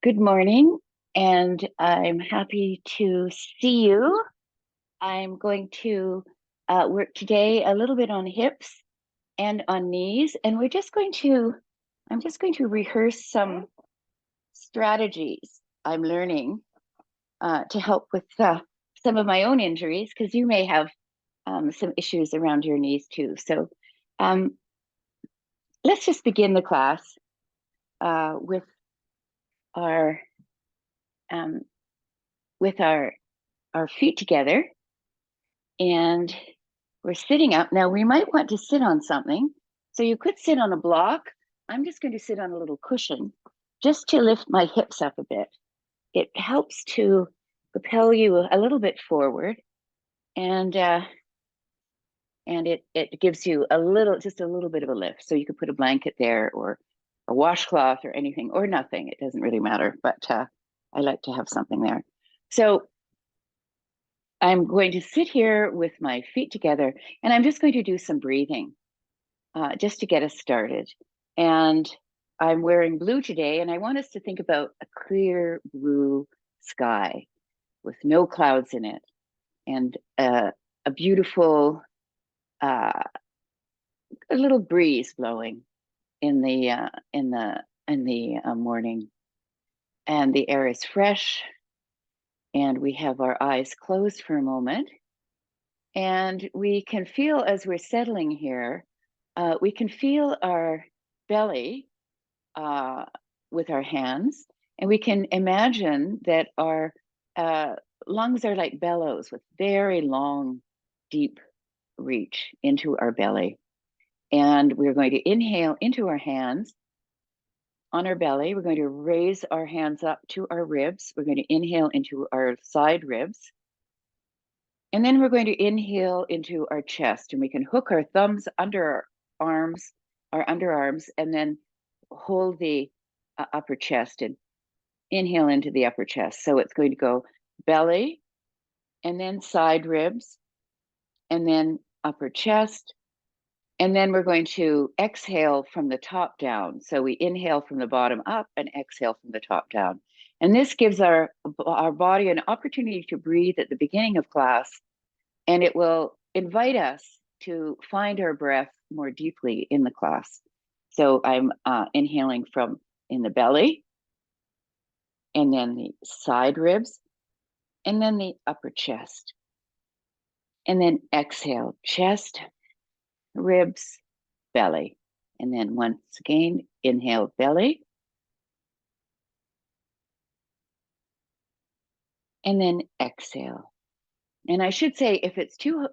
Good morning, and I'm happy to see you. I'm going to work today a little bit on hips and on knees, and I'm just going to rehearse some strategies I'm learning to help with some of my own injuries, because you may have some issues around your knees too. So um, let's just begin the class with our um, our feet together, and we're sitting up. Now we might want to sit on something. So you could sit on a block. I'm just going to sit on a little cushion just to lift my hips up a bit. It helps to propel you a little bit forward, and it gives you just a little bit of a lift. So you could put a blanket there, or a washcloth, or anything, or nothing. It doesn't really matter, but I like to have something there. So I'm going to sit here with my feet together, and I'm just going to do some breathing just to get us started. And I'm wearing blue today, and I want us to think about a clear blue sky with no clouds in it, and a beautiful, a little breeze blowing in the morning, and the air is fresh, and we have our eyes closed for a moment, and we can feel, as we're settling here, we can feel our belly with our hands, and we can imagine that our lungs are like bellows with very long, deep reach into our belly. And we're going to inhale into our hands on our belly. We're going to raise our hands up to our ribs. We're going to inhale into our side ribs. And then we're going to inhale into our chest, and we can hook our thumbs under our underarms, and then hold the upper chest and inhale into the upper chest. So it's going to go belly, and then side ribs, and then upper chest. And then we're going to exhale from the top down. So we inhale from the bottom up and exhale from the top down. And this gives our body an opportunity to breathe at the beginning of class, and it will invite us to find our breath more deeply in the class. So I'm inhaling from in the belly, and then the side ribs, and then the upper chest. And then exhale, chest, ribs, belly. And then once again, inhale, belly. And then exhale. And I should say, if it's too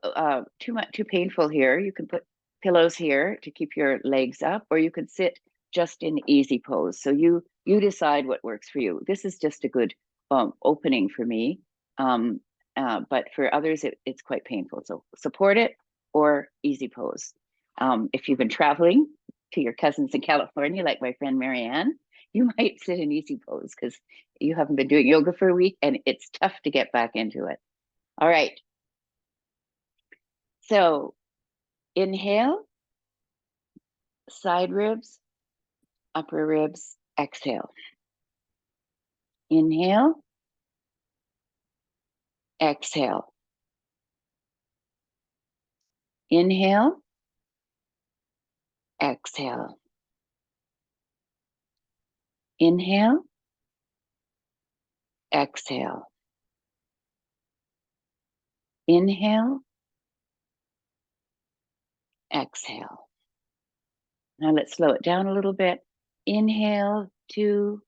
painful here, you can put pillows here to keep your legs up, or you can sit just in easy pose. So you decide what works for you. This is just a good opening for me, but for others it's quite painful. So support it or easy pose. If you've been traveling to your cousins in California, like my friend Marianne, you might sit in easy pose because you haven't been doing yoga for a week, and it's tough to get back into it. All right. So inhale, side ribs, upper ribs, exhale. Inhale, exhale. Inhale, exhale. Inhale, exhale. Inhale, exhale. Now let's slow it down a little bit. Inhale, 2,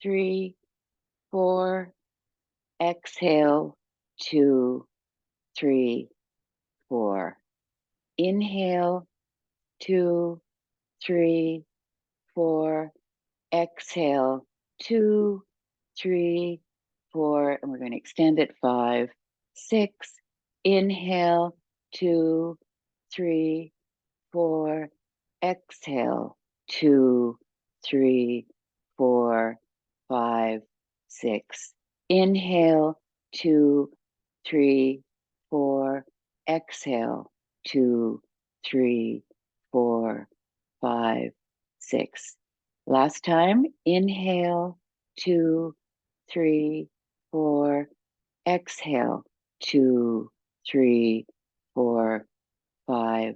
3, 4. Exhale, 2, 3, 4. Inhale, 2, 3, 4. Exhale, 2, 3, 4. And we're going to extend it, 5, 6. Inhale, 2, 3, 4. Exhale, 2, 3, 4, 5, 6. Inhale, 2, 3, 4. Exhale, 2, 3, 4, 5, 6. Last time, inhale, 2, 3, 4. Exhale, 2, 3, 4, 5,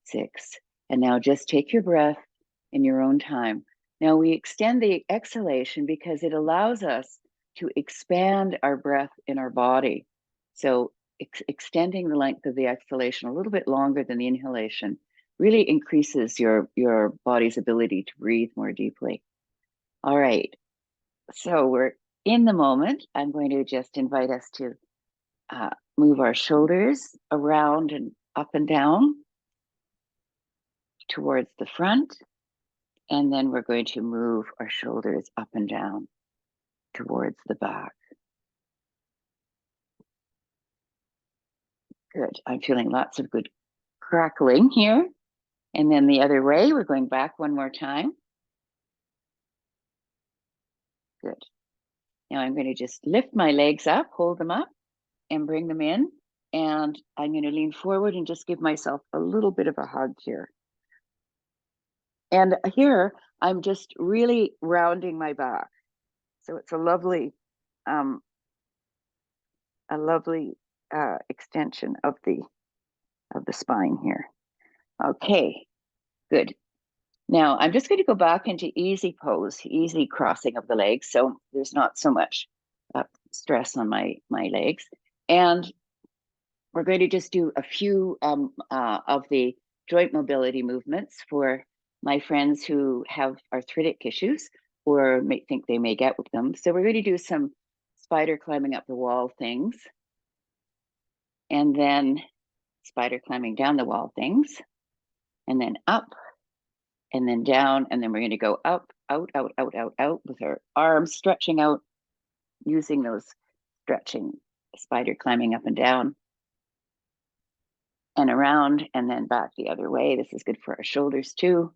6. And now just take your breath in your own time. Now we extend the exhalation because it allows us to expand our breath in our body. So extending the length of the exhalation a little bit longer than the inhalation really increases your body's ability to breathe more deeply. All right, so we're in the moment. I'm going to just invite us to move our shoulders around and up and down towards the front. And then we're going to move our shoulders up and down towards the back. Good. I'm feeling lots of good crackling here. And then the other way, we're going back one more time. Good. Now I'm going to just lift my legs up, hold them up, and bring them in. And I'm going to lean forward and just give myself a little bit of a hug here. And here, I'm just really rounding my back. So it's a lovely extension of the spine here. Okay, good. Now I'm just going to go back into easy pose, easy crossing of the legs. So there's not so much stress on my legs. And we're going to just do a few of the joint mobility movements for my friends who have arthritic issues or may think they may get with them. So we're going to do some spider climbing up the wall things, and then spider climbing down the wall things, and then up, and then down, and then we're going to go up, out, out, out, out, out with our arms stretching out, using those stretching spider climbing up and down and around, and then back the other way. This is good for our shoulders too.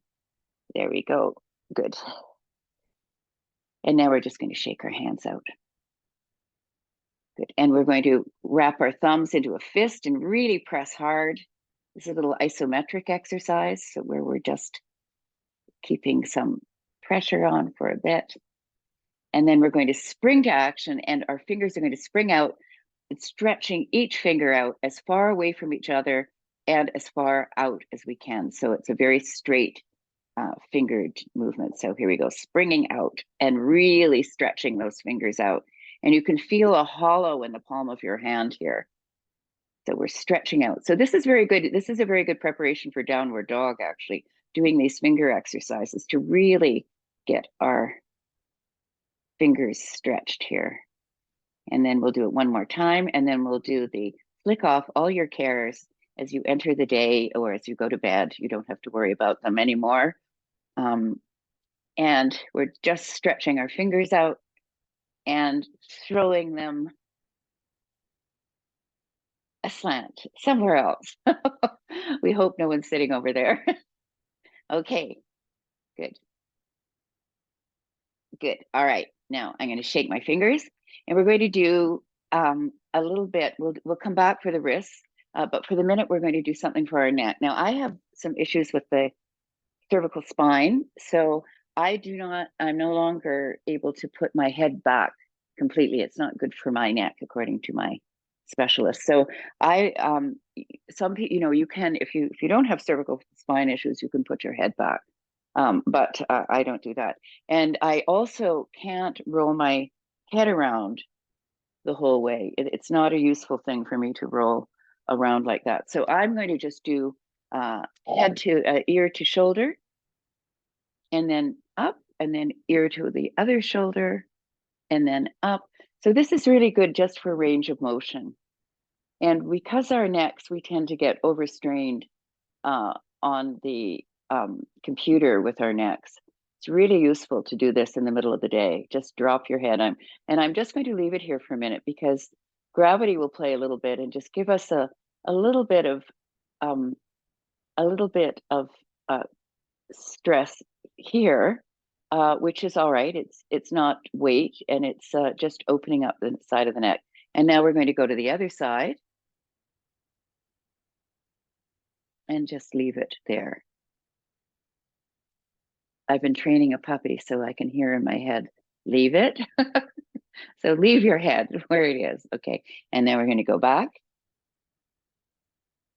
There we go. Good. And now we're just going to shake our hands out. Good. And we're going to wrap our thumbs into a fist and really press hard. This is a little isometric exercise, so where we're just keeping some pressure on for a bit. And then we're going to spring to action, and our fingers are going to spring out and stretching each finger out as far away from each other and as far out as we can. So it's a very straight fingered movement. So here we go, springing out and really stretching those fingers out. And you can feel a hollow in the palm of your hand here. So we're stretching out. So this is very good. This is a very good preparation for downward dog, actually, doing these finger exercises to really get our fingers stretched here. And then we'll do it one more time, and then we'll do the flick off all your cares as you enter the day or as you go to bed. You don't have to worry about them anymore. And we're just stretching our fingers out and throwing them aslant somewhere else. We hope no one's sitting over there. Okay, good. Good. All right. Now I'm going to shake my fingers, and we're going to do a little bit. We'll come back for the wrists, but for the minute, we're going to do something for our neck. Now I have some issues with the cervical spine, so I'm no longer able to put my head back completely. It's not good for my neck, according to my specialist. So some people, you can, if you don't have cervical spine issues, you can put your head back. But I don't do that. And I also can't roll my head around the whole way. It's not a useful thing for me to roll around like that. So I'm going to just do head to ear to shoulder, and then up, and then ear to the other shoulder, and then up. So this is really good just for range of motion. And because our necks, we tend to get overstrained on the computer with our necks. It's really useful to do this in the middle of the day. Just drop your head. I'm just going to leave it here for a minute because gravity will play a little bit and just give us a little bit of stress here, which is all right. It's not weight, and it's just opening up the side of the neck. And now we're going to go to the other side and just leave it there. I've been training a puppy, so I can hear in my head leave it. So leave your head where it is. Okay. And then we're going to go back.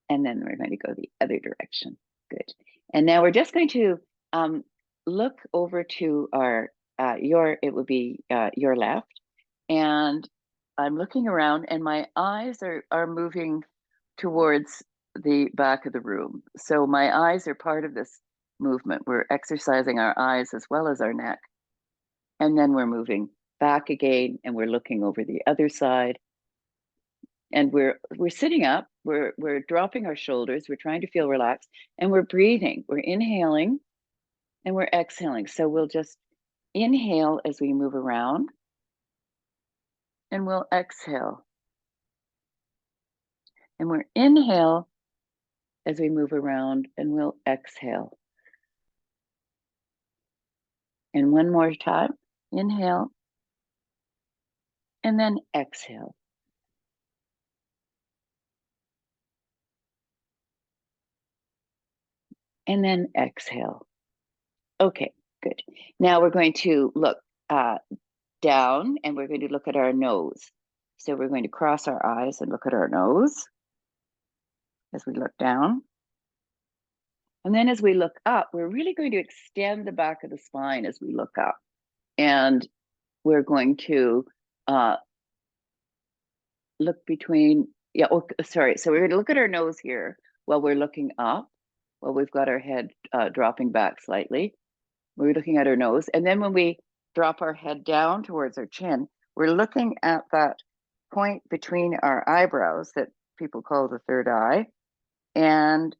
And then we're going to go the other direction. Good. And now we're just going to look over to our, it would be your left. And I'm looking around and my eyes are moving towards the back of the room. So my eyes are part of this movement. We're exercising our eyes as well as our neck. And then we're moving back again and we're looking over the other side. And we're sitting up, we're dropping our shoulders, we're trying to feel relaxed, and we're breathing. We're inhaling and we're exhaling. So we'll just inhale as we move around and we'll exhale. And we're inhale as we move around and we'll exhale. And one more time, inhale and then exhale. And then exhale. Okay, good. Now we're going to look down and we're going to look at our nose. So we're going to cross our eyes and look at our nose as we look down. And then as we look up, we're really going to extend the back of the spine as we look up. And we're going to look between, sorry. So we're going to look at our nose here while we're looking up, while we've got our head dropping back slightly. We're looking at our nose. And then when we drop our head down towards our chin, we're looking at that point between our eyebrows that people call the third eye. And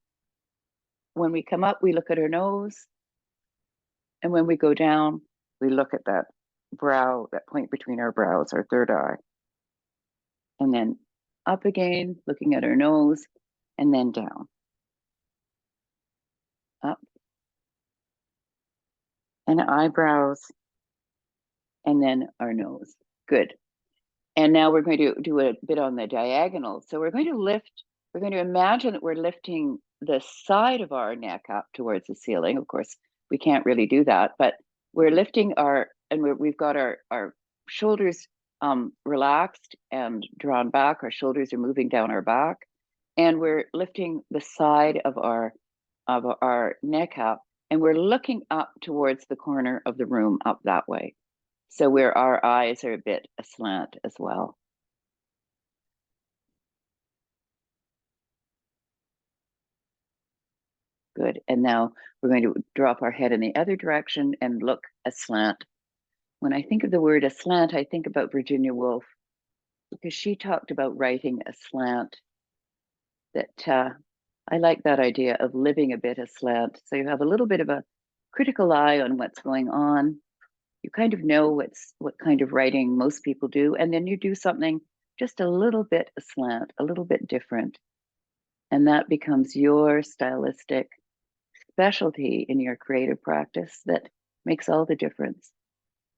when we come up, we look at our nose. And when we go down, we look at that brow, that point between our brows, our third eye. And then up again, looking at our nose, and then down. Up. And eyebrows, and then our nose. Good. And now we're going to do a bit on the diagonal. So we're going to lift, we're going to imagine that we're lifting the side of our neck up towards the ceiling. Of course, we can't really do that, but we're lifting we've got our shoulders relaxed and drawn back. Our shoulders are moving down our back. And we're lifting the side of our neck up. And we're looking up towards the corner of the room, up that way. So where our eyes are a bit aslant as well. Good. And now we're going to drop our head in the other direction and look aslant. When I think of the word aslant, I think about Virginia Woolf, because she talked about writing aslant. That I like that idea of living a bit aslant. So you have a little bit of a critical eye on what's going on. You kind of know what kind of writing most people do, and then you do something just a little bit aslant, a little bit different. And that becomes your stylistic specialty in your creative practice that makes all the difference.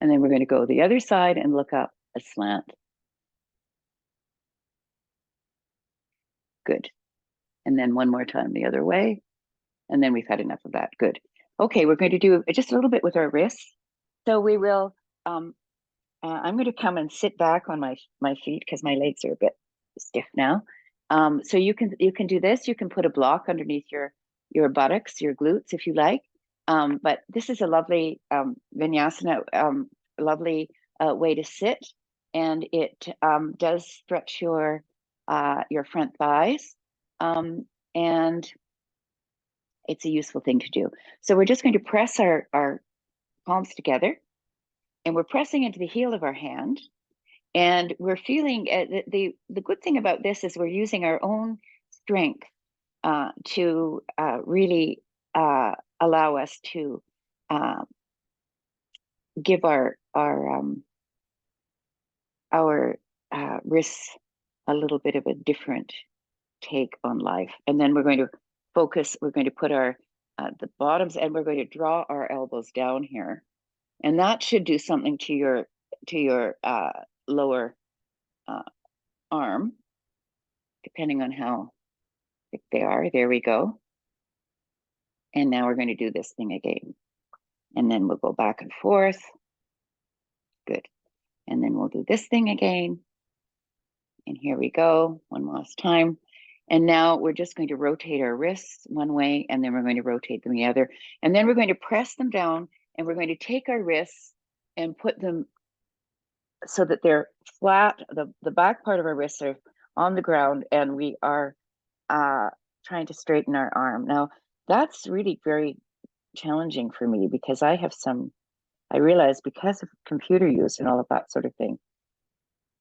And then we're going to go the other side and look up aslant. Good. And then one more time the other way. And then we've had enough of that. Good. Okay, we're going to do just a little bit with our wrists. So we will, I'm going to come and sit back on my feet because my legs are a bit stiff now. So you can do this. You can put a block underneath your buttocks, your glutes, if you like. But this is a lovely vinyasana, lovely way to sit, and it does stretch your front thighs, and it's a useful thing to do. So we're just going to press our palms together, and we're pressing into the heel of our hand. And we're feeling the good thing about this is we're using our own strength to really allow us to give our wrists a little bit of a different take on life. And then we're going to focus. We're going to put our the bottoms, and we're going to draw our elbows down here, and that should do something to your lower arm, depending on how thick they are. There we go. And now we're going to do this thing again. And then we'll go back and forth. Good. And then we'll do this thing again. And here we go, one last time. And now we're just going to rotate our wrists one way, and then we're going to rotate them the other. And then we're going to press them down, and we're going to take our wrists and put them so that they're flat. The back part of our wrists are on the ground, and we are trying to straighten our arm. Now, that's really very challenging for me because I realize because of computer use and all of that sort of thing,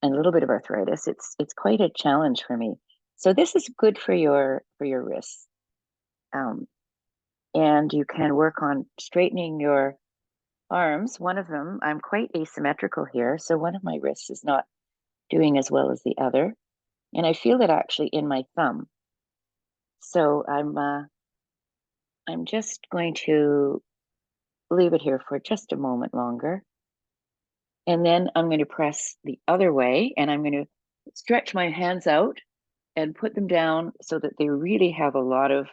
and a little bit of arthritis, it's quite a challenge for me. So this is good for your wrists. And you can work on straightening your arms. One of them, I'm quite asymmetrical here, so one of my wrists is not doing as well as the other. And I feel it actually in my thumb. So I'm just going to leave it here for just a moment longer. And then I'm going to press the other way, and I'm going to stretch my hands out and put them down so that they really have a lot of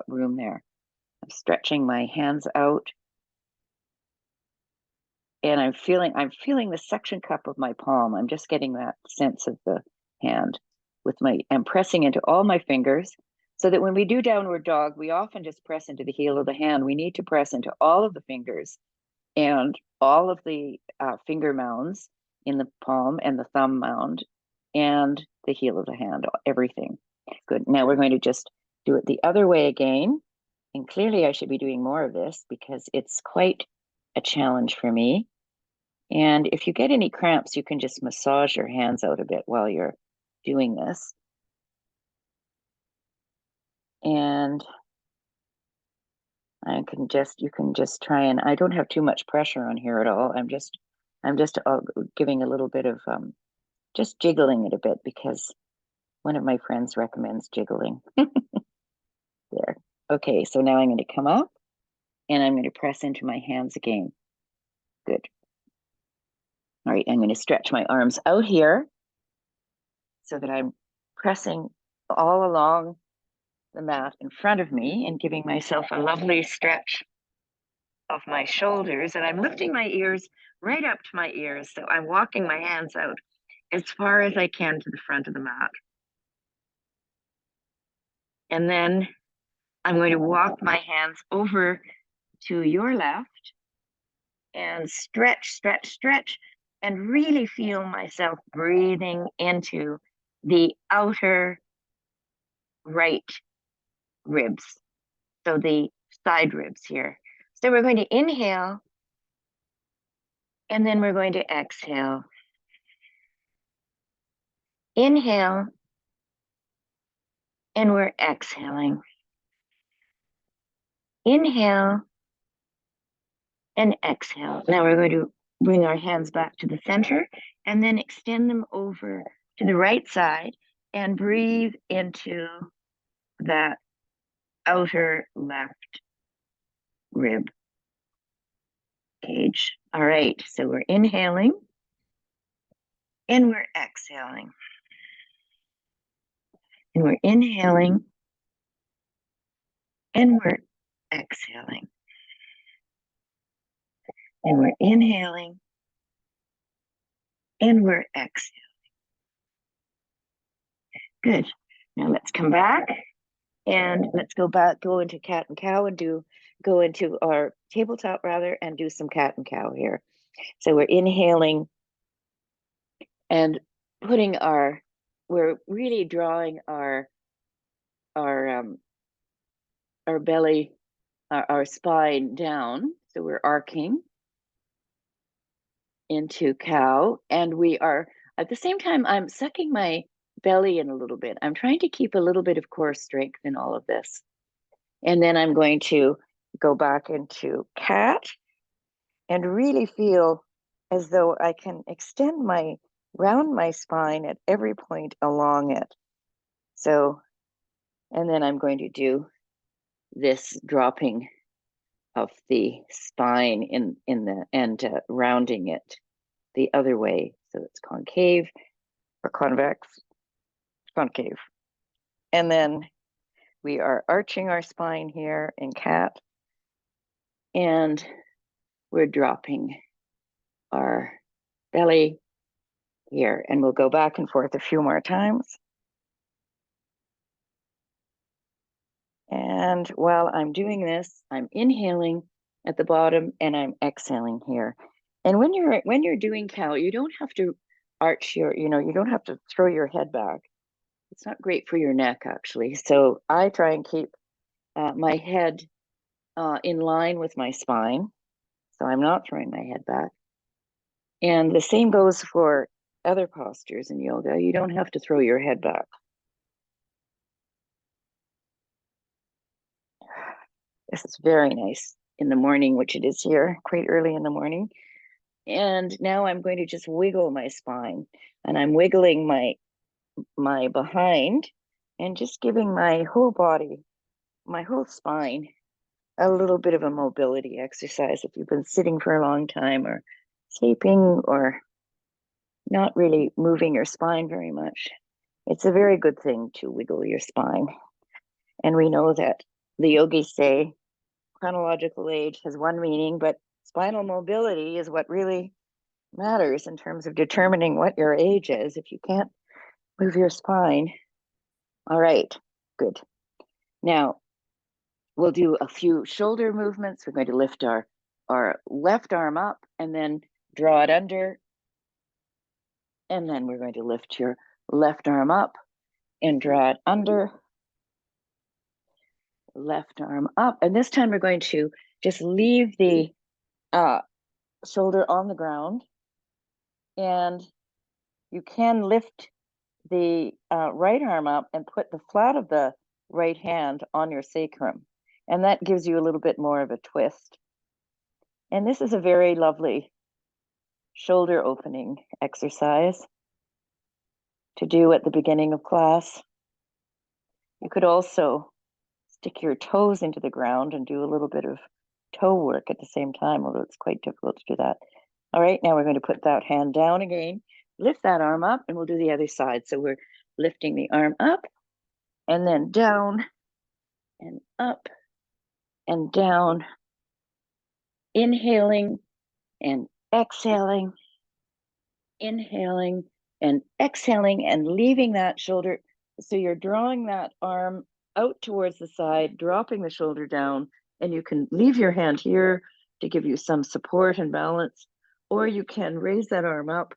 room there. I'm stretching my hands out, and I'm feeling the suction cup of my palm. I'm just getting that sense of the hand I'm pressing into all my fingers, so that when we do downward dog, we often just press into the heel of the hand. We need to press into all of the fingers and all of the finger mounds in the palm and the thumb mound and the heel of the hand, everything. Good. Now we're going to just do it the other way again. And clearly I should be doing more of this because it's quite a challenge for me. And if you get any cramps, you can just massage your hands out a bit while you're doing this. And you can just try, and I don't have too much pressure on here at all. I'm just giving a little bit of just jiggling it a bit because one of my friends recommends jiggling. There. Okay, so now I'm going to come up and I'm going to press into my hands again. Good. All right, I'm going to stretch my arms out here so that I'm pressing all along the mat in front of me and giving myself a lovely stretch of my shoulders. And I'm lifting my ears right up to my ears. So I'm walking my hands out as far as I can to the front of the mat. And then I'm going to walk my hands over to your left and stretch, stretch, stretch, and really feel myself breathing into the outer right ribs. So the side ribs here. So we're going to inhale, and then we're going to exhale. Inhale, and we're exhaling. Inhale, and exhale. Now we're going to bring our hands back to the center and then extend them over to the right side and breathe into that outer left rib cage. All right, so we're inhaling and we're exhaling. And we're inhaling and we're exhaling. And we're inhaling and we're exhaling. Good. Now let's come back and let's go into cat and cow and go into our tabletop rather and do some cat and cow here. So we're inhaling and we're really drawing our belly, our spine down. So we're arcing into cow, and we are at the same time I'm sucking my belly in a little bit. I'm trying to keep a little bit of core strength in all of this. And then I'm going to go back into cat and really feel as though I can extend round my spine at every point along it. So, and then I'm going to do this dropping of the spine in the and rounding it the other way. So it's concave or convex, concave. And then we are arching our spine here in cat, and we're dropping our belly here. And we'll go back and forth a few more times. And while I'm doing this, I'm inhaling at the bottom and I'm exhaling here. And when you're doing cow, you don't have to arch your, you don't have to throw your head back. It's not great for your neck, actually. So I try and keep my head in line with my spine. So I'm not throwing my head back. And the same goes for other postures in yoga. You don't have to throw your head back. This is very nice in the morning, which it is here, quite early in the morning. And now I'm going to just wiggle my spine, and I'm wiggling my behind and just giving my whole body, my whole spine, a little bit of a mobility exercise. If you've been sitting for a long time or sleeping or not really moving your spine very much, it's a very good thing to wiggle your spine. And we know that the yogis say chronological age has one meaning, but spinal mobility is what really matters in terms of determining what your age is. If you can't move your spine. All right, good. Now we'll do a few shoulder movements. We're going to lift our left arm up and then draw it under. And then we're going to lift your left arm up and draw it under. Left arm up. And this time we're going to just leave the shoulder on the ground. And you can lift the right arm up and put the flat of the right hand on your sacrum. And that gives you a little bit more of a twist. And this is a very lovely shoulder opening exercise to do at the beginning of class. You could also stick your toes into the ground and do a little bit of toe work at the same time, although it's quite difficult to do that. All right, now we're going to put that hand down again, lift that arm up, and we'll do the other side. So we're lifting the arm up and then down and up and down, inhaling and exhaling, inhaling and exhaling, and leaving that shoulder. So you're drawing that arm out towards the side, dropping the shoulder down, and you can leave your hand here to give you some support and balance, or you can raise that arm up,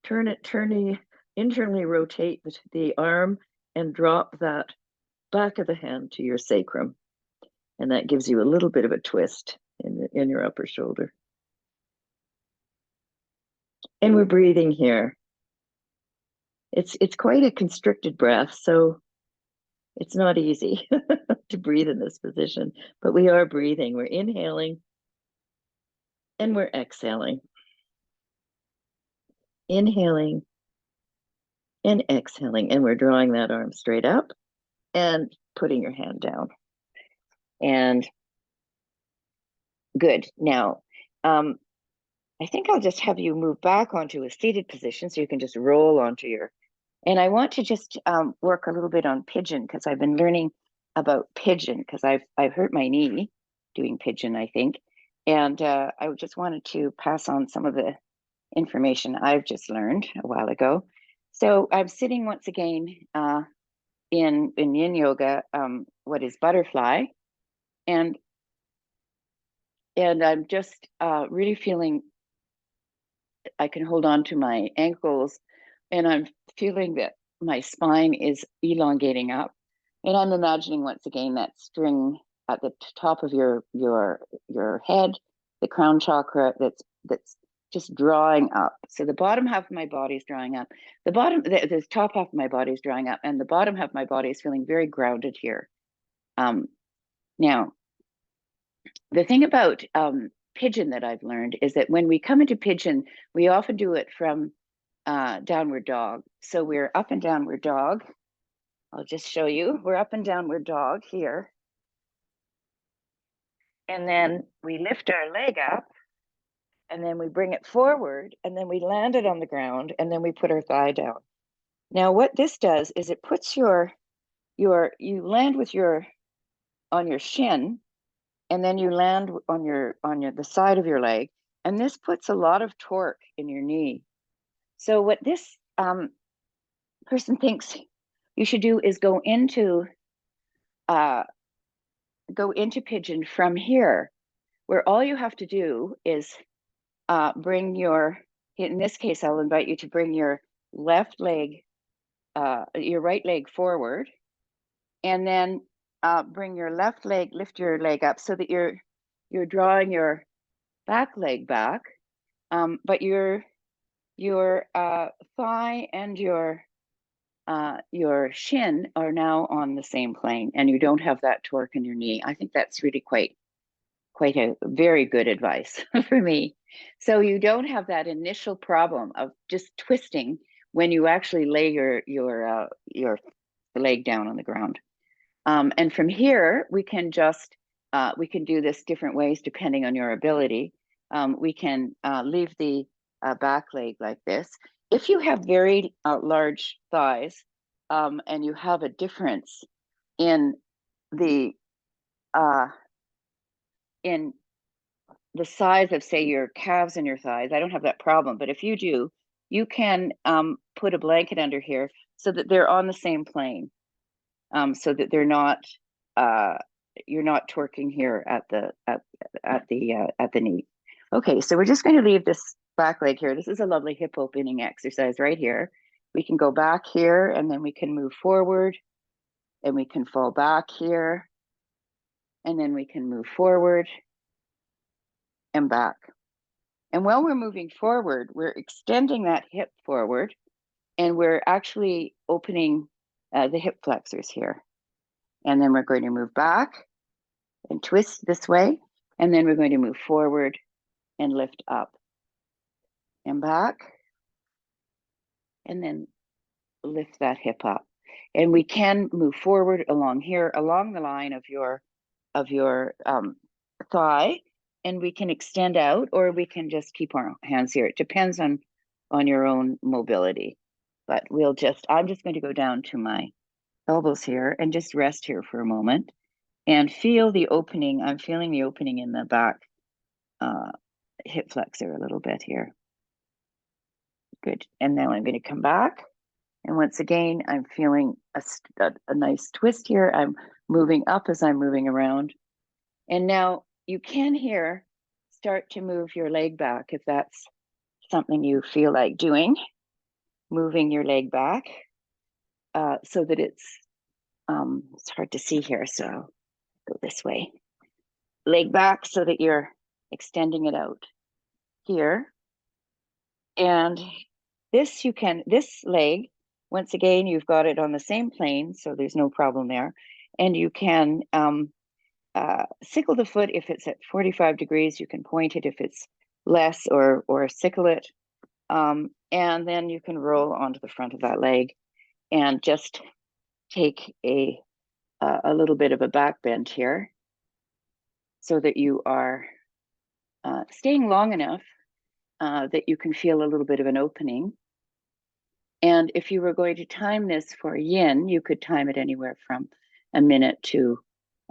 internally rotate the arm and drop that back of the hand to your sacrum. And that gives you a little bit of a twist in your upper shoulder. And we're breathing here. It's quite a constricted breath, so it's not easy to breathe in this position, but we are breathing. We're inhaling and we're exhaling. Inhaling and exhaling, and we're drawing that arm straight up and putting your hand down. And good. Now, I think I'll just have you move back onto a seated position so you can just roll onto your. And I want to just work a little bit on pigeon, because I've been learning about pigeon, because I've hurt my knee doing pigeon, I think. And I just wanted to pass on some of the information I've just learned a while ago. So I'm sitting once again in yin yoga, what is butterfly. And I'm just really feeling I can hold on to my ankles, and I'm feeling that my spine is elongating up. And I'm imagining once again that string at the top of your head, the crown chakra that's just drawing up. So the bottom half of my body is drawing up. The top half of my body is drawing up, and the bottom half of my body is feeling very grounded here. Now, the thing about pigeon that I've learned is that when we come into pigeon, we often do it from downward dog. So we're up and downward dog. I'll just show you. We're up and downward dog here. And then we lift our leg up, and then we bring it forward, and then we land it on the ground, and then we put our thigh down. Now, what this does is it puts you land with on your shin, and then you land on the side of your leg, And this puts a lot of torque in your knee. So what this person thinks you should do is go into pigeon from here, where all you have to do is bring your, in this case, I'll invite you to bring your left leg, your right leg forward, and then bring your left leg, lift your leg up so that you're drawing your back leg back, but your thigh and your shin are now on the same plane, and you don't have that torque in your knee. I think that's really quite a very good advice for me. So you don't have that initial problem of just twisting when you actually lay your leg down on the ground. And from here, we can just we can do this different ways depending on your ability. We can leave the back leg like this. If you have very large thighs and you have a difference in the size of, say, your calves and your thighs, I don't have that problem. But if you do, you can put a blanket under here so that they're on the same plane, so that they're not you're not torquing here at the knee. Okay, so we're just going to leave this back leg here. This is a lovely hip opening exercise right here. We can go back here, and then we can move forward, and we can fall back here, and then we can move forward and back. And while we're moving forward, we're extending that hip forward, and we're actually opening the hip flexors here. And then we're going to move back and twist this way, and then we're going to move forward and lift up and back, and then lift that hip up. And we can move forward along here, along the line of your thigh, and we can extend out, or we can just keep our hands here. It depends on your own mobility. But I'm just going to go down to my elbows here and just rest here for a moment and feel the opening. I'm feeling the opening in the back hip flexor a little bit here. Good. And now I'm going to come back. And once again, I'm feeling a nice twist here. I'm moving up as I'm moving around. And now you can here start to move your leg back if that's something you feel like doing. Moving your leg back so that it's hard to see here. So I'll go this way. Leg back so that you're extending it out here. And this leg, once again, you've got it on the same plane, so there's no problem there. And you can sickle the foot if it's at 45 degrees. You can point it if it's less, or sickle it. And then you can roll onto the front of that leg and just take a little bit of a back bend here so that you are staying long enough that you can feel a little bit of an opening. And if you were going to time this for yin, you could time it anywhere from a minute to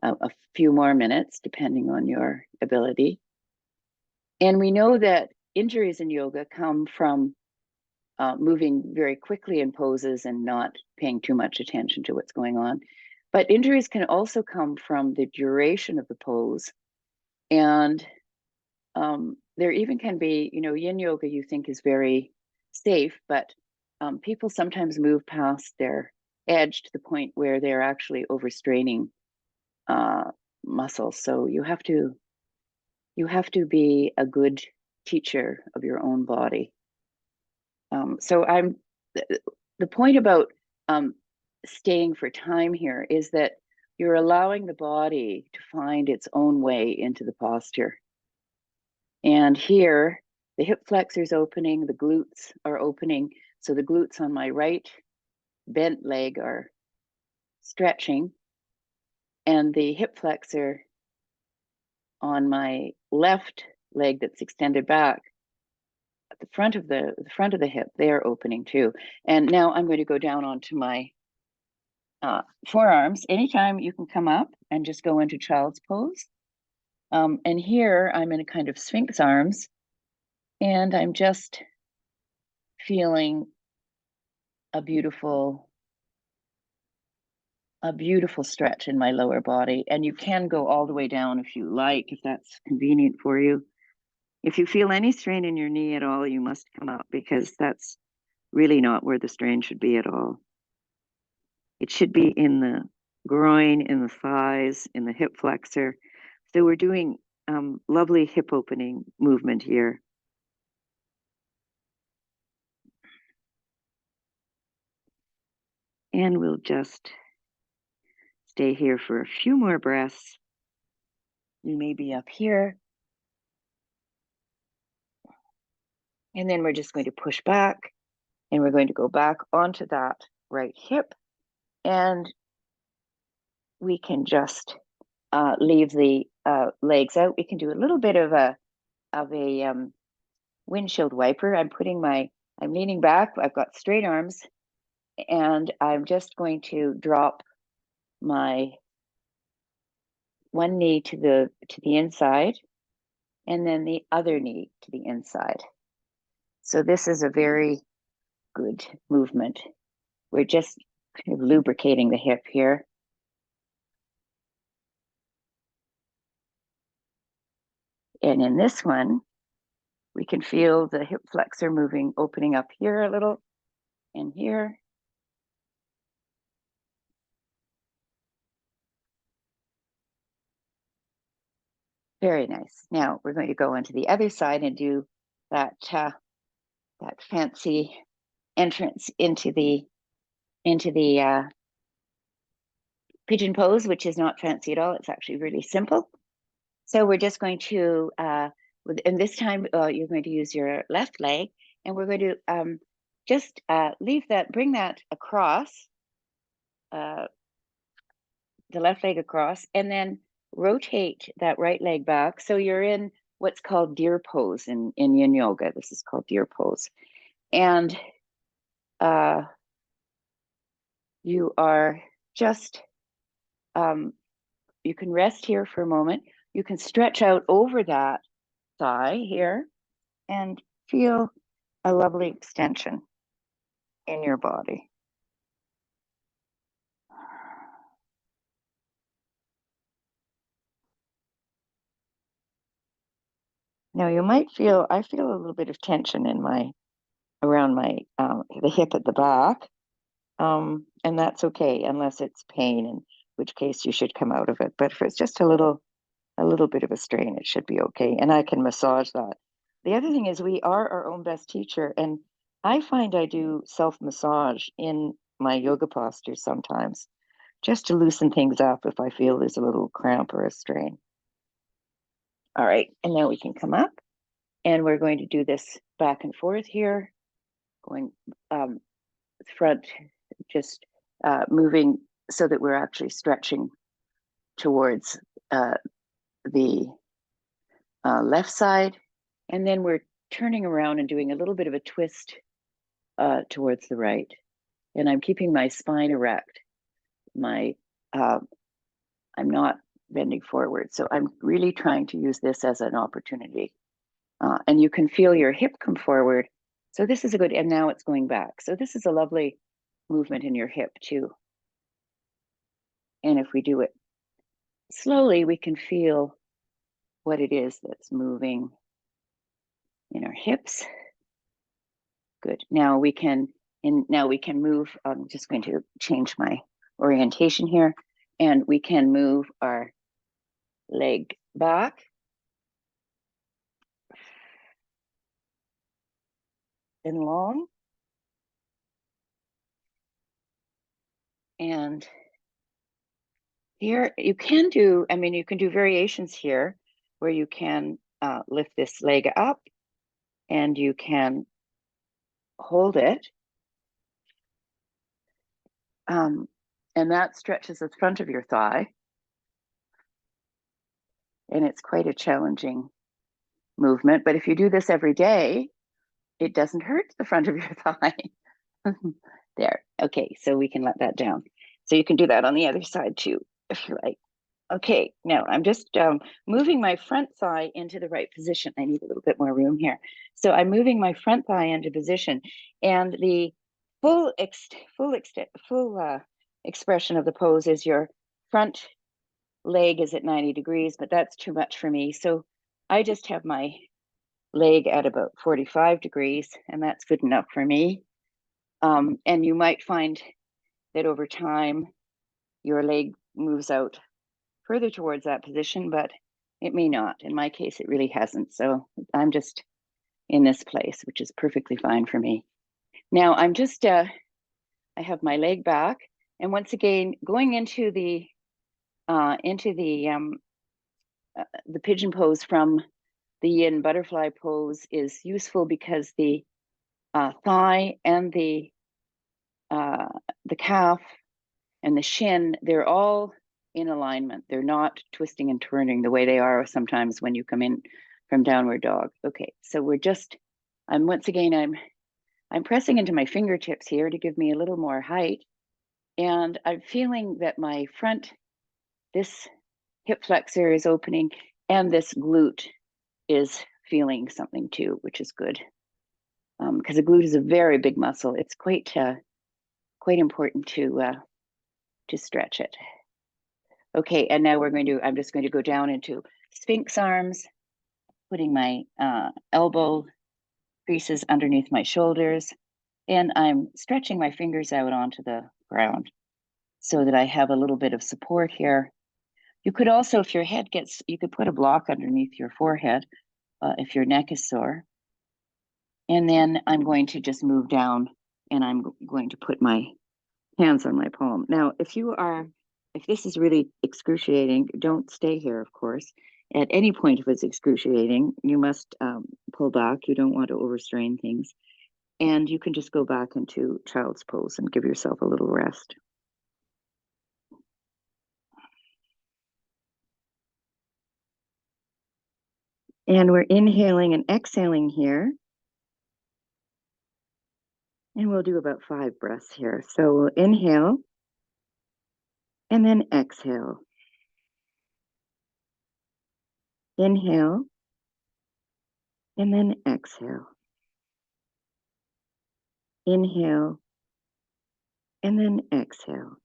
a few more minutes, depending on your ability. And we know that injuries in yoga come from moving very quickly in poses and not paying too much attention to what's going on. But injuries can also come from the duration of the pose. And there even can be, yin yoga you think is very safe, but people sometimes move past their edge to the point where they're actually overstraining muscles. So you have to be a good teacher of your own body. So the point about staying for time here is that you're allowing the body to find its own way into the posture. And here, the hip flexors opening, the glutes are opening. So the glutes on my right bent leg are stretching, and the hip flexor on my left leg that's extended back at the front of the hip, they are opening too. And now I'm going to go down onto my forearms. Anytime you can come up and just go into child's pose. And here I'm in a kind of sphinx arms, And I'm just feeling a beautiful stretch in my lower body. And you can go all the way down if you like, if that's convenient for you. If you feel any strain in your knee at all, you must come up, because that's really not where the strain should be at all. It should be in the groin, in the thighs, in the hip flexor. So we're doing lovely hip opening movement here. And we'll just stay here for a few more breaths. You may be up here. And then we're just going to push back, and we're going to go back onto that right hip. And we can just leave the legs out. We can do a little bit of a windshield wiper. I'm leaning back. I've got straight arms, and I'm just going to drop my one knee to the inside, and then the other knee to the inside. So this is a very good movement. We're just kind of lubricating the hip here. And in this one, we can feel the hip flexor moving, opening up here a little, and here. Very nice. Now we're going to go into the other side and do that fancy entrance into the pigeon pose, which is not fancy at all. It's actually really simple. So we're just going to, and this time you're going to use your left leg, and we're going to just bring that across, the left leg across, and then rotate that right leg back. So you're in what's called deer pose in yin yoga. This is called deer pose. And you are just, you can rest here for a moment. You can stretch out over that thigh here and feel a lovely extension in your body. Now you might feel, I feel a little bit of tension in around the hip at the back. And that's okay, unless it's pain, in which case you should come out of it. But if it's just a little bit of a strain, it should be okay. And I can massage that. The other thing is, we are our own best teacher. And I find I do self-massage in my yoga postures sometimes, just to loosen things up if I feel there's a little cramp or a strain. All right, and now we can come up, and we're going to do this back and forth here, going front, just moving so that we're actually stretching towards the left side, and then we're turning around and doing a little bit of a twist towards the right. And I'm keeping my spine erect. I'm not bending forward, so I'm really trying to use this as an opportunity. And you can feel your hip come forward. So this is a good, and now it's going back. So this is a lovely movement in your hip too. And if we do it slowly, we can feel what it is that's moving in our hips. Good. Now we can move. I'm just going to change my orientation here, and we can move our leg back and long, and here you can do, you can do variations here where you can lift this leg up, and you can hold it, and that stretches the front of your thigh, and it's quite a challenging movement. But if you do this every day, it doesn't hurt the front of your thigh. There. Okay, so we can let that down. So you can do that on the other side too, if you like. Okay, now I'm just moving my front thigh into the right position. I need a little bit more room here. So I'm moving my front thigh into position, and the full expression of the pose is your front leg is at 90 degrees, but that's too much for me. So I just have my leg at about 45 degrees, and that's good enough for me. And you might find that over time, your leg moves out further towards that position, but it may not. In my case, it really hasn't. So I'm just in this place, which is perfectly fine for me. Now I'm just, I have my leg back, and once again, going into the pigeon pose from the yin butterfly pose is useful because the thigh and the calf and the shin, they're all in alignment. They're not twisting and turning the way they are sometimes when you come in from downward dog. Okay, so I'm pressing into my fingertips here to give me a little more height. And I'm feeling that my this hip flexor is opening, and this glute is feeling something too, which is good. Because the glute is a very big muscle. It's quite important to stretch it. Okay, and now I'm just going to go down into Sphinx arms, putting my elbow creases underneath my shoulders, and I'm stretching my fingers out onto the ground so that I have a little bit of support here. You could also, if your head you could put a block underneath your forehead if your neck is sore. And then I'm going to just move down, and I'm going to put my hands on my palm. Now, if this is really excruciating, don't stay here, of course. At any point, if it's excruciating, you must pull back. You don't want to overstrain things. And you can just go back into child's pose and give yourself a little rest. And we're inhaling and exhaling here. And we'll do about 5 breaths here. So we'll inhale and then exhale. Inhale and then exhale. Inhale and then exhale.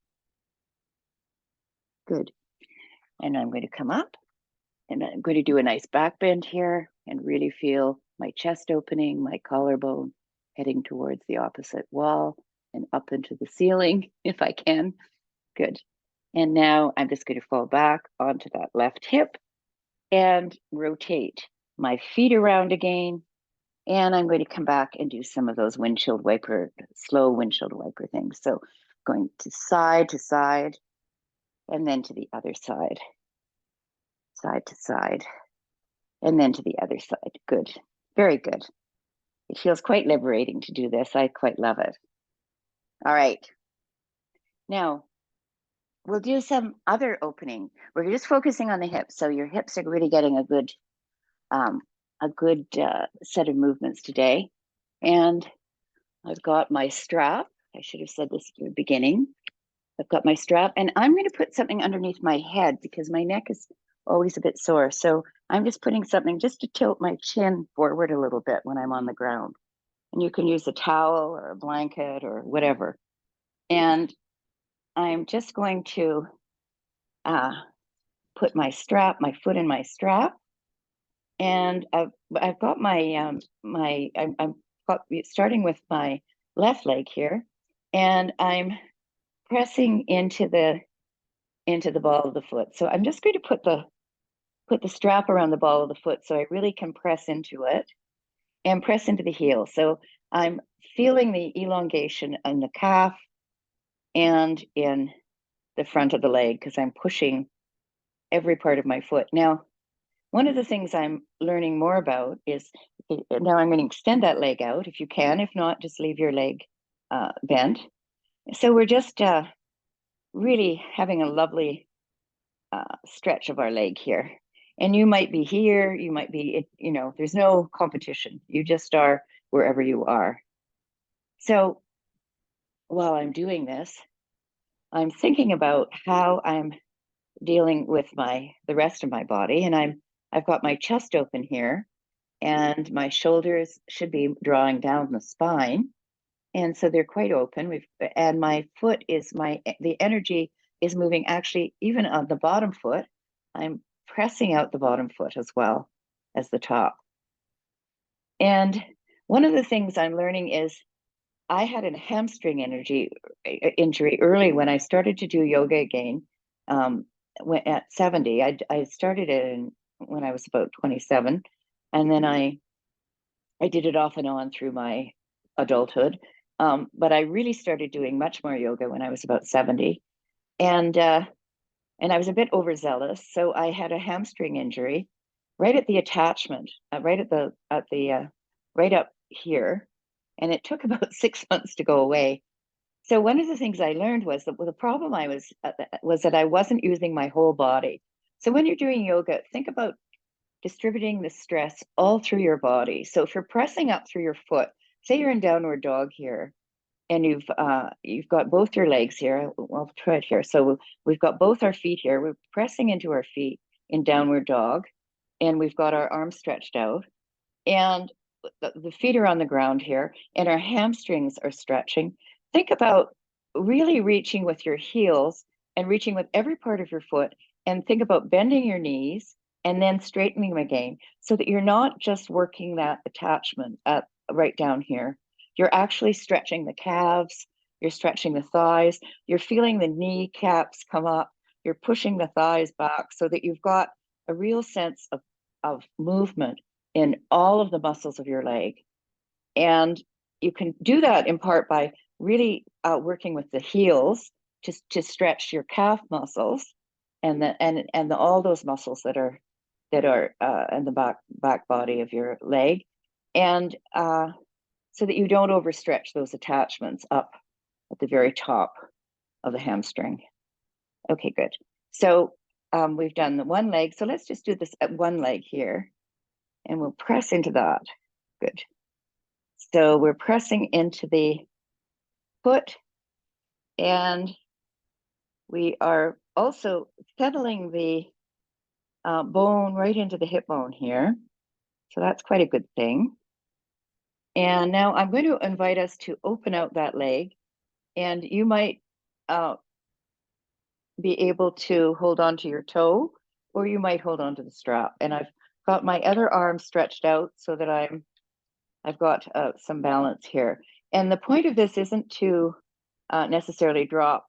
Good. And I'm going to come up, and I'm going to do a nice back bend here and really feel my chest opening, my collarbone heading towards the opposite wall and up into the ceiling if I can. Good. And now I'm just going to fall back onto that left hip and rotate my feet around again. And I'm going to come back and do some of those slow windshield wiper things. So going to side, and then to the other side to side, and then to the other side. Good. Very good. It feels quite liberating to do this. I quite love it. All right. Now, we'll do some other opening. We're just focusing on the hips. So your hips are really getting a good set of movements today. And I've got my strap. I should have said this at the beginning. I've got my strap, and I'm going to put something underneath my head because my neck is always a bit sore. So I'm just putting something just to tilt my chin forward a little bit when I'm on the ground. And you can use a towel or a blanket or whatever. And I'm just going to put my foot in my strap. And I've got I'm starting with my left leg here, and I'm pressing into the ball of the foot. So I'm just going to put the strap around the ball of the foot so I really can press into it and press into the heel. So I'm feeling the elongation in the calf and in the front of the leg because I'm pushing every part of my foot. Now, one of the things I'm learning more about is, now I'm going to extend that leg out if you can. If not, just leave your leg bent. So we're just really having a lovely stretch of our leg here. And you might be here, you might be, there's no competition. You just are wherever you are. So while I'm doing this, I'm thinking about how I'm dealing with the rest of my body. And I've got my chest open here, and my shoulders should be drawing down the spine. And so they're quite open. And my foot is the energy is moving actually even on the bottom foot. I'm pressing out the bottom foot as well as the top. And one of the things I'm learning is I had a hamstring injury early when I started to do yoga again. At 70, I started it when I was about 27, and then I did it off and on through my adulthood. But I really started doing much more yoga when I was about 70, and I was a bit overzealous, so I had a hamstring injury right at the attachment, right up here, and it took about 6 months to go away. So one of the things I learned was that the problem was that I wasn't using my whole body. So when you're doing yoga, think about distributing the stress all through your body. So if you're pressing up through your foot, say you're in downward dog here, and you've got both your legs here. I'll try it here. So we've got both our feet here. We're pressing into our feet in downward dog, and we've got our arms stretched out, and the feet are on the ground here, and our hamstrings are stretching. Think about really reaching with your heels and reaching with every part of your foot, and think about bending your knees and then straightening them again, so that you're not just working that attachment right down here. You're actually stretching the calves, you're stretching the thighs, you're feeling the kneecaps come up, you're pushing the thighs back, so that you've got a real sense of movement in all of the muscles of your leg. And you can do that in part by really working with the heels to stretch your calf muscles and all those muscles that are in the back body of your leg, and so that you don't overstretch those attachments up at the very top of the hamstring. Okay, good. So we've done the one leg. So let's just do this at one leg here, and we'll press into that. Good. So we're pressing into the foot, and we are also settling the bone right into the hip bone here. So that's quite a good thing. And now I'm going to invite us to open out that leg, and you might be able to hold on to your toe, or you might hold on to the strap. And I've got my other arm stretched out so that I've got some balance here. And the point of this isn't to necessarily drop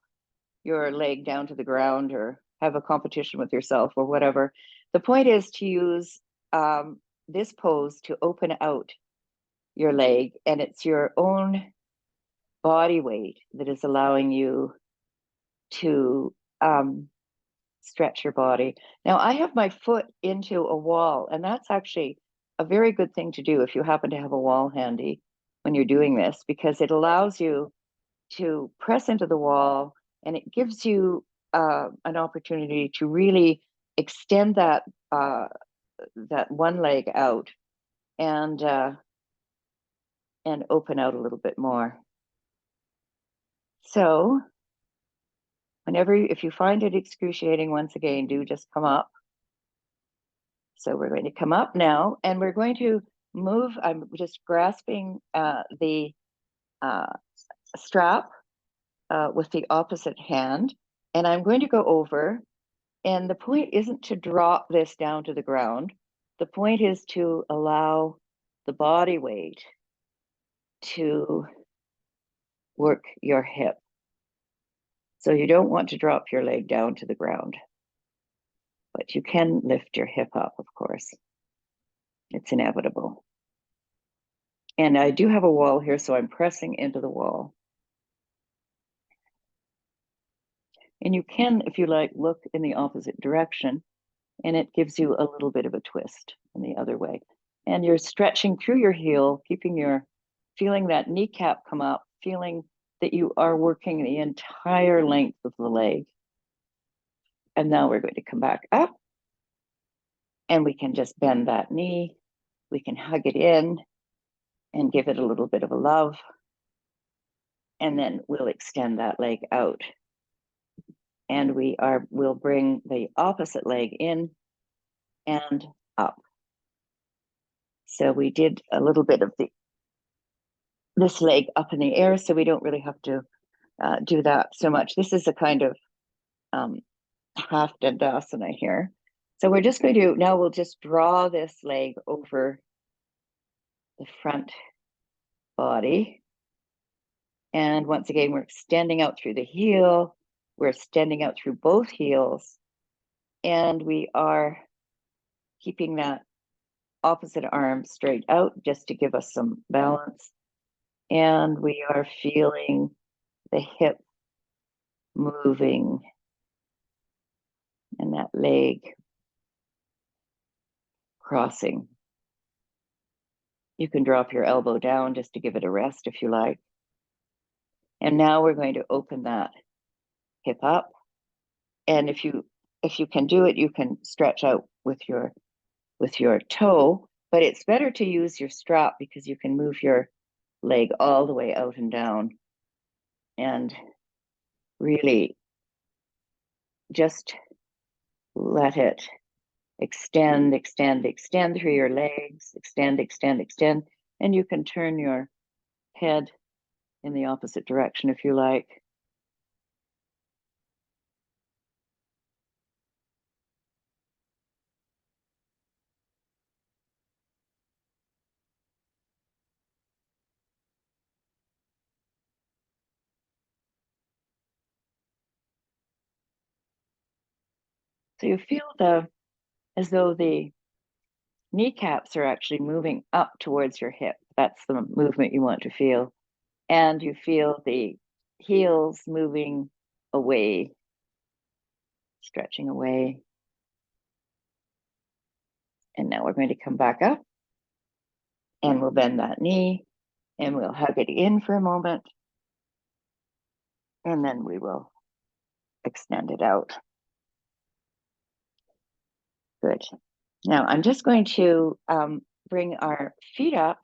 your leg down to the ground or have a competition with yourself or whatever. The point is to use this pose to open out your leg, and it's your own body weight that is allowing you to stretch your body. Now, I have my foot into a wall, and that's actually a very good thing to do if you happen to have a wall handy when you're doing this, because it allows you to press into the wall, and it gives you an opportunity to really extend that one leg out and open out a little bit more. So if you find it excruciating, once again, do just come up. So we're going to come up now, and we're going to move. I'm just grasping the strap with the opposite hand, and I'm going to go over. And the point isn't to drop this down to the ground. The point is to allow the body weight to work your hip. So you don't want to drop your leg down to the ground, but you can lift your hip up, of course. It's inevitable. And I do have a wall here, so I'm pressing into the wall. And you can, if you like, look in the opposite direction, and it gives you a little bit of a twist in the other way. And you're stretching through your heel, feeling that kneecap come up, feeling that you are working the entire length of the leg. And now we're going to come back up, and we can just bend that knee. We can hug it in and give it a little bit of a love. And then we'll extend that leg out. and we'll bring the opposite leg in and up. So we did a little bit of this leg up in the air, so we don't really have to do that so much. This is a kind of half Dandasana here. So we're just going to, now we'll just draw this leg over the front body. And once again, we're extending out through the heel. We're extending out through both heels. And we are keeping that opposite arm straight out just to give us some balance. And we are feeling the hip moving and that leg crossing. You can drop your elbow down just to give it a rest if you like. And now we're going to open that hip up. And if you can do it, you can stretch out with your toe, but it's better to use your strap because you can move your leg all the way out and down and really just let it extend, extend, extend through your legs, extend, extend, extend, and you can turn your head in the opposite direction if you like. So you feel as though the kneecaps are actually moving up towards your hip. That's the movement you want to feel. And you feel the heels moving away, stretching away. And now we're going to come back up and we'll bend that knee and we'll hug it in for a moment. And then we will extend it out. Good. Now I'm just going to bring our feet up,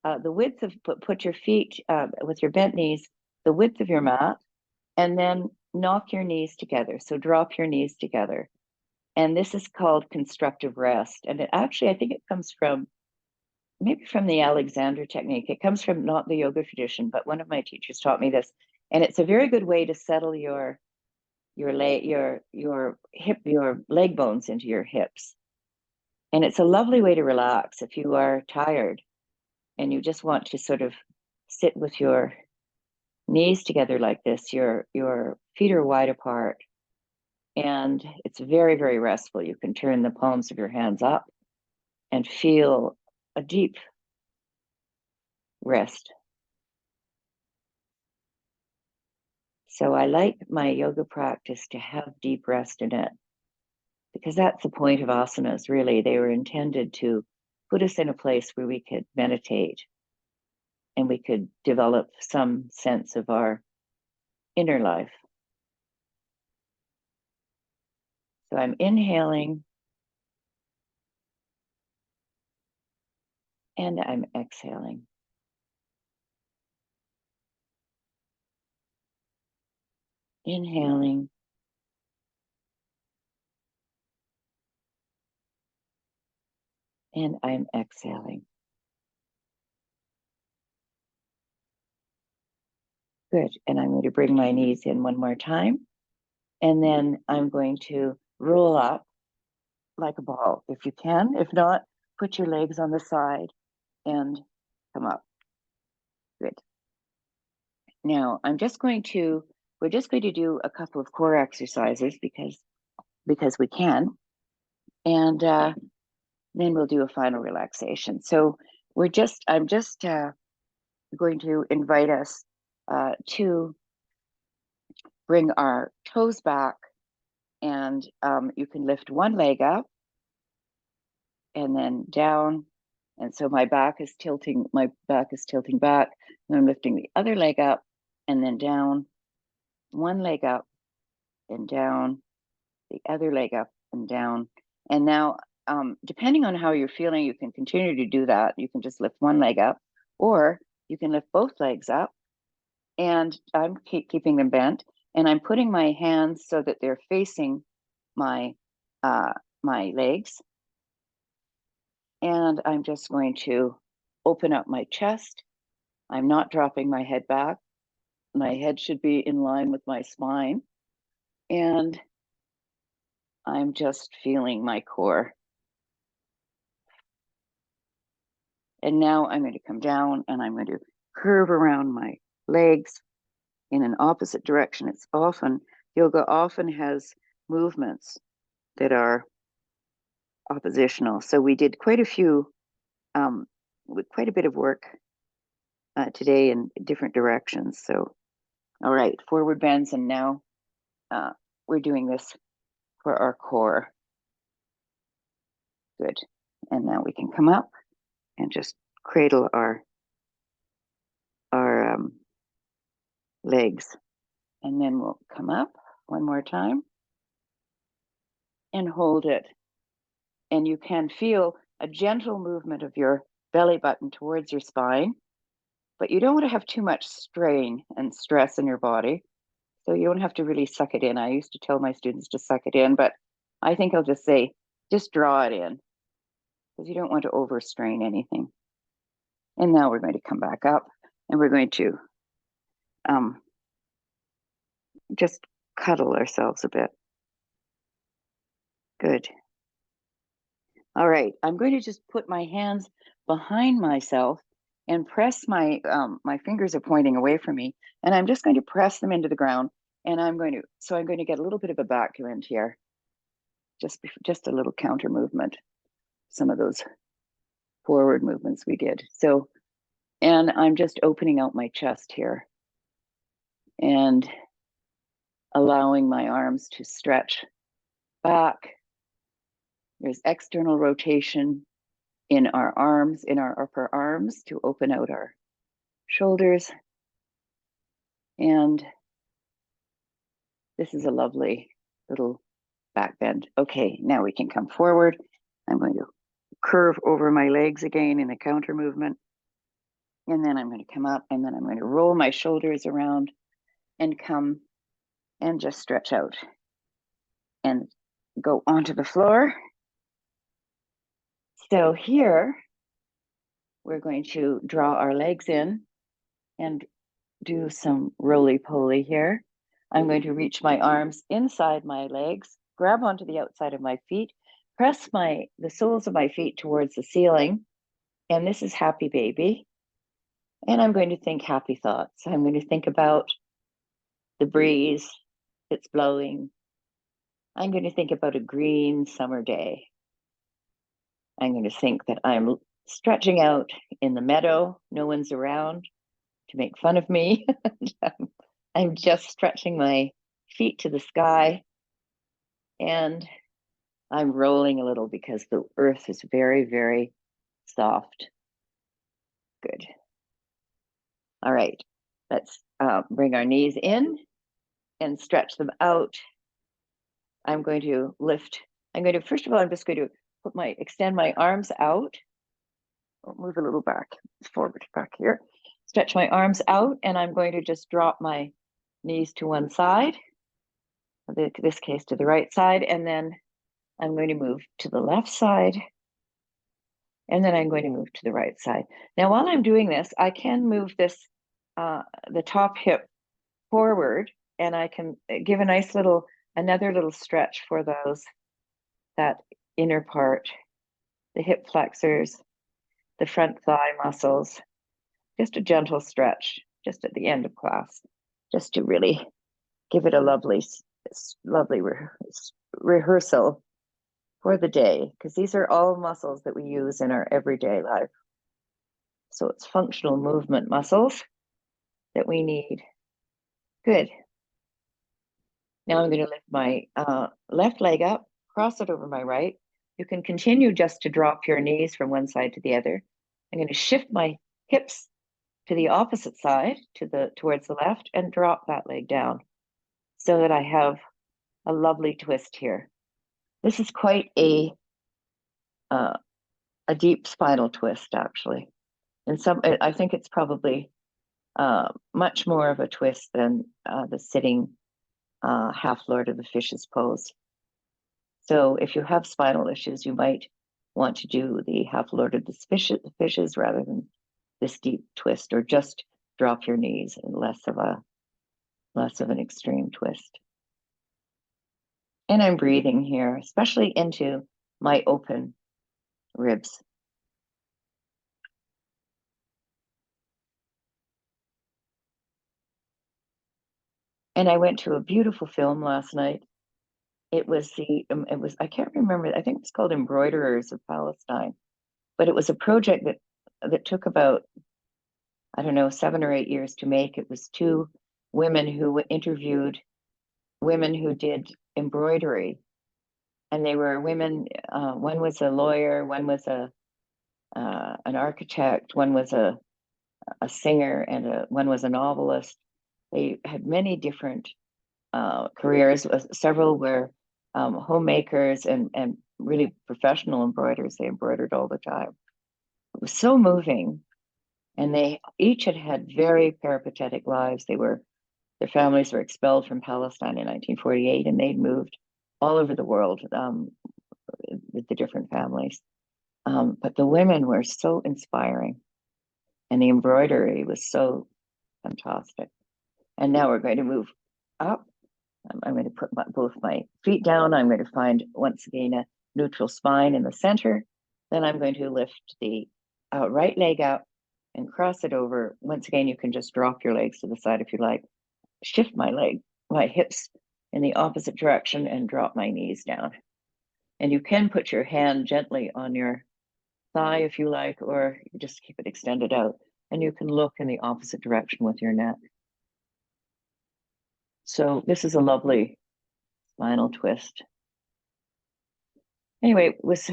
the width of, put your feet with your bent knees, the width of your mat, and then knock your knees together. So drop your knees together. And this is called constructive rest. And it actually, I think it comes from, maybe from the Alexander technique. It comes from not the yoga tradition, but one of my teachers taught me this. And it's a very good way to settle your leg bones into your hips. And it's a lovely way to relax if you are tired and you just want to sort of sit with your knees together like this. Your feet are wide apart. And it's very, very restful. You can turn the palms of your hands up and feel a deep rest. So I like my yoga practice to have deep rest in it because that's the point of asanas, really. They were intended to put us in a place where we could meditate and we could develop some sense of our inner life. So I'm inhaling and I'm exhaling. Inhaling and I'm exhaling. Good. And I'm going to bring my knees in one more time. And then I'm going to roll up like a ball if you can. If not, put your legs on the side and come up. Good. Now we're just going to do a couple of core exercises because we can. And then we'll do a final relaxation. So I'm just going to invite us to bring our toes back, and you can lift one leg up and then down. And so my back is tilting back, and I'm lifting the other leg up and then down, one leg up and down, the other leg up and down. And now, depending on how you're feeling, you can continue to do that. You can just lift one leg up, or you can lift both legs up, and I'm keeping them bent. And I'm putting my hands so that they're facing my legs. And I'm just going to open up my chest. I'm not dropping my head back. My head should be in line with my spine. And I'm just feeling my core. And now I'm going to come down and I'm going to curve around my legs in an opposite direction. Yoga often has movements that are oppositional. So we did quite a few, with quite a bit of work today in different directions. So, all right, forward bends. And now we're doing this for our core. Good. And now we can come up and just cradle our legs. And then we'll come up one more time and hold it. And you can feel a gentle movement of your belly button towards your spine, but you don't want to have too much strain and stress in your body. So you don't have to really suck it in. I used to tell my students to suck it in, but I think I'll just say, just draw it in, because you don't want to overstrain anything. And now we're going to come back up and we're going to just cuddle ourselves a bit. Good. All right, I'm going to just put my hands behind myself and press my fingers are pointing away from me, and I'm just going to press them into the ground. And I'm going to get a little bit of a back bend here, just a little counter movement, some of those forward movements we did. So, and I'm just opening out my chest here and allowing my arms to stretch back. There's external rotation in our arms, in our upper arms, to open out our shoulders. And this is a lovely little back bend. Okay, now we can come forward. I'm going to curve over my legs again in a counter movement. And then I'm going to come up, and then I'm going to roll my shoulders around and come and just stretch out and go onto the floor. So here, we're going to draw our legs in and do some roly-poly here. I'm going to reach my arms inside my legs, grab onto the outside of my feet, press the soles of my feet towards the ceiling, and this is happy baby. And I'm going to think happy thoughts. I'm going to think about the breeze that's blowing. I'm going to think about a green summer day. I'm going to think that I'm stretching out in the meadow. No one's around to make fun of me. I'm just stretching my feet to the sky, and I'm rolling a little because the earth is very, very soft. Good. All right, let's bring our knees in and stretch them out. I'm going to lift. First of all, I'm just going to extend my arms out. I'll move a little forward back here. Stretch my arms out, and I'm going to just drop my knees to one side, in this case to the right side, and then I'm going to move to the left side, and then I'm going to move to the right side. Now, while I'm doing this, I can move the top hip forward, and I can give another little stretch for that inner part, the hip flexors, the front thigh muscles, just a gentle stretch just at the end of class, just to really give it a lovely rehearsal for the day, because these are all muscles that we use in our everyday life. So it's functional movement muscles that we need. Good. Now I'm going to lift my left leg up, cross it over my right. You can continue just to drop your knees from one side to the other. I'm going to shift my hips to the opposite side, towards the left, and drop that leg down so that I have a lovely twist here. This is quite a deep spinal twist, actually. And I think it's probably much more of a twist than the sitting half Lord of the Fishes pose. So if you have spinal issues, you might want to do the half Lord of the fishes rather than this deep twist, or just drop your knees in less of an extreme twist. And I'm breathing here, especially into my open ribs. And I went to a beautiful film last night. It was I can't remember, I think it's called Embroiderers of Palestine, but it was a project that took about, I don't know, 7 or 8 years to make. It was two women who interviewed women who did embroidery, and they were women. One was a lawyer, one was an architect, one was a singer, and one was a novelist. They had many different careers. Several were homemakers and really professional embroiders. They embroidered all the time. It was so moving, and they each had very peripatetic lives. Their families were expelled from Palestine in 1948, and they'd moved all over the world with the different families. But the women were so inspiring, and the embroidery was so fantastic. And now we're going to move up. I'm going to put both my feet down. I'm going to find, once again, a neutral spine in the center. Then I'm going to lift the right leg up and cross it over. Once again, you can just drop your legs to the side if you like. Shift my hips in the opposite direction, and drop my knees down. And you can put your hand gently on your thigh if you like, or you just keep it extended out. And you can look in the opposite direction with your neck. So this is a lovely spinal twist. Anyway, it was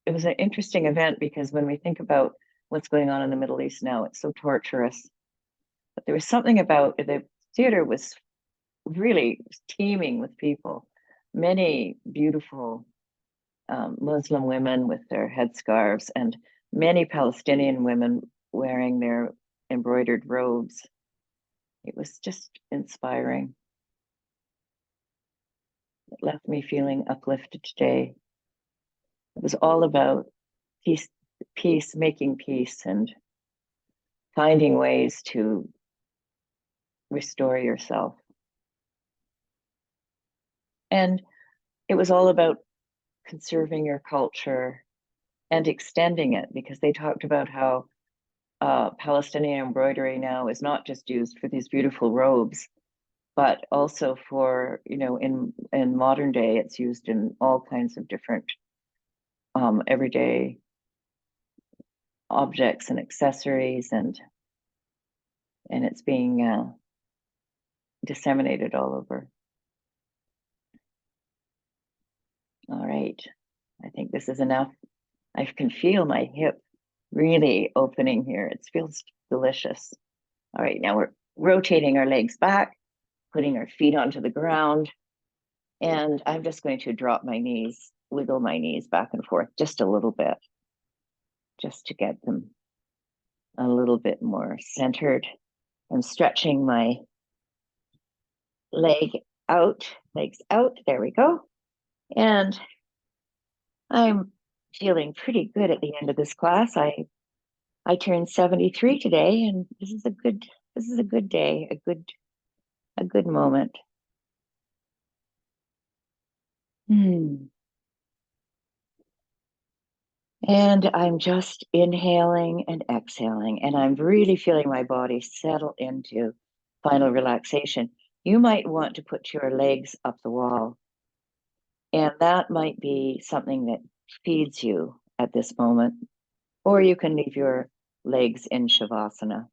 an interesting event, because when we think about what's going on in the Middle East now, it's so torturous. But there was something about the theater was really teeming with people, many beautiful Muslim women with their headscarves, and many Palestinian women wearing their embroidered robes. It was just inspiring. It left me feeling uplifted today. It was all about making peace, and finding ways to restore yourself. And it was all about conserving your culture and extending it, because they talked about how Palestinian embroidery now is not just used for these beautiful robes, but also for, in modern day, it's used in all kinds of different everyday objects and accessories, and it's being disseminated all over. All right, I think this is enough. I can feel my hip really opening here. It feels delicious. All right, now we're rotating our legs back, putting our feet onto the ground, and I'm just going to drop my knees, wiggle my knees back and forth just a little bit, just to get them a little bit more centered. I'm stretching my legs out. There we go. And I'm feeling pretty good at the end of this class. I turned 73 today, and this is a good day, a good moment. And I'm just inhaling and exhaling, and I'm really feeling my body settle into final relaxation. You might want to put your legs up the wall, and that might be something that feeds you at this moment, or you can leave your legs in Shavasana.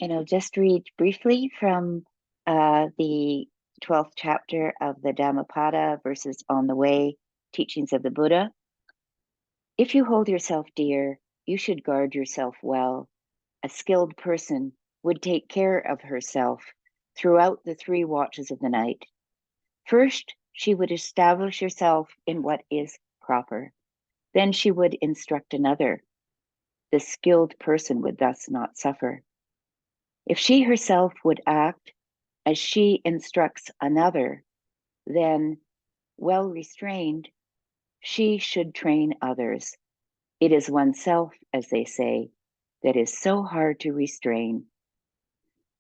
And I'll just read briefly from the 12th chapter of the Dhammapada, verses on the way, teachings of the Buddha. If you hold yourself dear, you should guard yourself well. A skilled person would take care of herself throughout the 3 watches of the night. First, she would establish herself in what is proper. Then she would instruct another. The skilled person would thus not suffer. If she herself would act as she instructs another, then, well restrained, she should train others. It is oneself, as they say, that is so hard to restrain.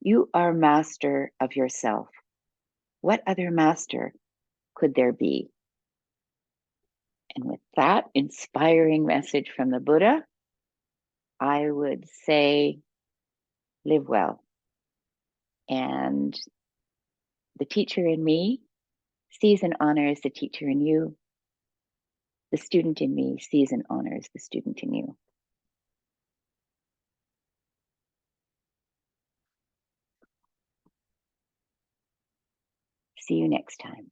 You are master of yourself. What other master could there be? And with that inspiring message from the Buddha, I would say, live well. And the teacher in me sees and honors the teacher in you. The student in me sees and honors the student in you. See you next time.